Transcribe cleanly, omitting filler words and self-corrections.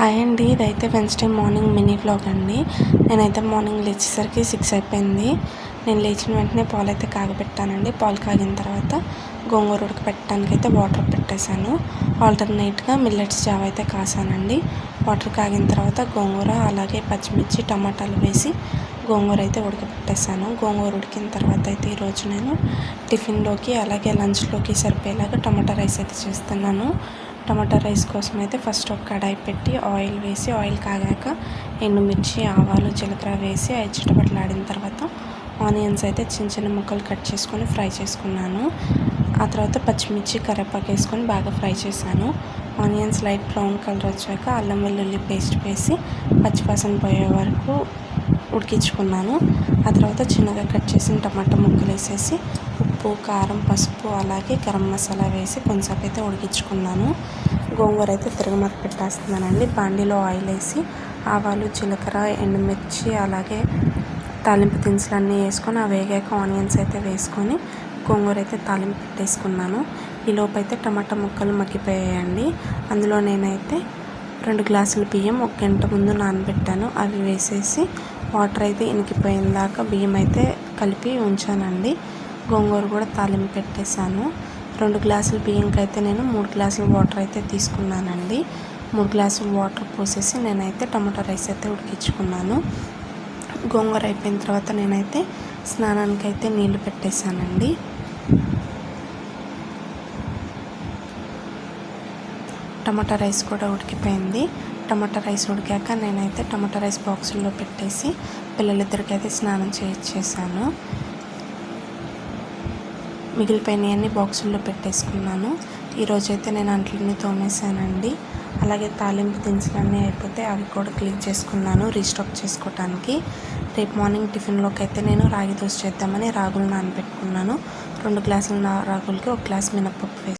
Hi అండి, ఇదైతే Wednesday morning mini vlog అండి. నేనైతే మార్నింగ్ లేచేసరికి 6 అయిపోయింది. నేను లేచిన వెంటనే పాలు అయితే కాగబెట్టానండి. పాలు కాగిన తర్వాత గోంగూర ఉడకపెట్టడానికి అయితే వాటర్ పెట్టేశాను. ఆల్టర్నేట్గా మిల్లెట్స్ జావ అయితే కాసానండి. వాటర్ కాగిన తర్వాత గోంగూర అలాగే పచ్చిమిర్చి టమాటాలు వేసి గోంగూర అయితే ఉడకపెట్టేశాను. గోంగూర ఉడికిన తర్వాత అయితే ఈరోజు నేను టిఫిన్లోకి అలాగే లంచ్లోకి సరిపోయేలాగా టమాటా రైస్ అయితే చేస్తున్నాను. టమాటా రైస్ కోసం అయితే ఫస్ట్ ఒక కడాయి పెట్టి ఆయిల్ వేసి ఆయిల్ కాగాక ఎండుమిర్చి ఆవాలు జీలకర్ర వేసి అవి చిటపటలాడిన తర్వాత ఆనియన్స్ అయితే చిన్న చిన్న ముక్కలు కట్ చేసుకొని ఫ్రై చేసుకున్నాను. ఆ తర్వాత పచ్చిమిర్చి కరివేపాకు వేసుకొని బాగా ఫ్రై చేశాను. ఆనియన్స్ లైట్ బ్రౌన్ కలర్ వచ్చాక అల్లం వెల్లుల్లి పేస్ట్ వేసి పచ్చివాసన పోయే వరకు ఉడికించుకున్నాను. ఆ తర్వాత చిన్నగా కట్ చేసిన టమాటా ముక్కలు వేసేసి ఉప్పు కారం పసుపు అలాగే గరం మసాలా వేసి కొంచెంసేపు అయితే ఉడికించుకున్నాను. గోంగూర అయితే తిరగమాత పెట్టేస్తున్నానండి. బాండీలో ఆయిల్ వేసి ఆవాలు జీలకర్ర ఎండుమిర్చి అలాగే తాలింపు దినుసులు అన్నీ వేసుకొని అవి వేగాక ఆనియన్స్ అయితే వేసుకొని గోంగూర అయితే తాలింపు పెట్టేసుకున్నాను. ఈలోపు అయితే టమాటా ముక్కలు మగ్గిపోయాయండి. అందులో నేనైతే 2 గ్లాసుల బియ్యం 1 గంట ముందు నానబెట్టాను. అవి వేసేసి వాటర్ అయితే ఇనికిపోయిన దాకా బియ్యం అయితే కలిపి ఉంచానండి. గోంగూర కూడా తాలింపు పెట్టేశాను. 2 గ్లాసుల బియ్యంకి అయితే నేను 3 గ్లాసుల వాటర్ అయితే తీసుకున్నానండి. 3 గ్లాసుల వాటర్ పోసేసి నేనైతే టమాటా రైస్ అయితే ఉడికించుకున్నాను. గోంగూర అయిపోయిన తర్వాత నేనైతే స్నానానికి అయితే నీళ్లు పెట్టేశానండి. టమాటా రైస్ కూడా ఉడికిపోయింది. టమాటా రైస్ ఉడికాక నేనైతే టమాటా రైస్ బాక్సుల్లో పెట్టేసి పిల్లలిద్దరికి అయితే స్నానం చేయించేసాను. మిగిలిపోయినవన్నీ బాక్సుల్లో పెట్టేసుకున్నాను. ఈరోజైతే నేను అంట్లన్నీ తోమేశానండి. అలాగే తాలింపు దినుసులన్నీ అయిపోతే అవి కూడా క్లీన్ చేసుకున్నాను రీస్టాక్ చేసుకోవటానికి. రేపు మార్నింగ్ టిఫిన్లోకి అయితే నేను రాగి దోశ చేద్దామని రాగులు నానబెట్టుకున్నాను. 2 గ్లాసుల రాగులకి 1 గ్లాస్ మినప్పప్పు వేసి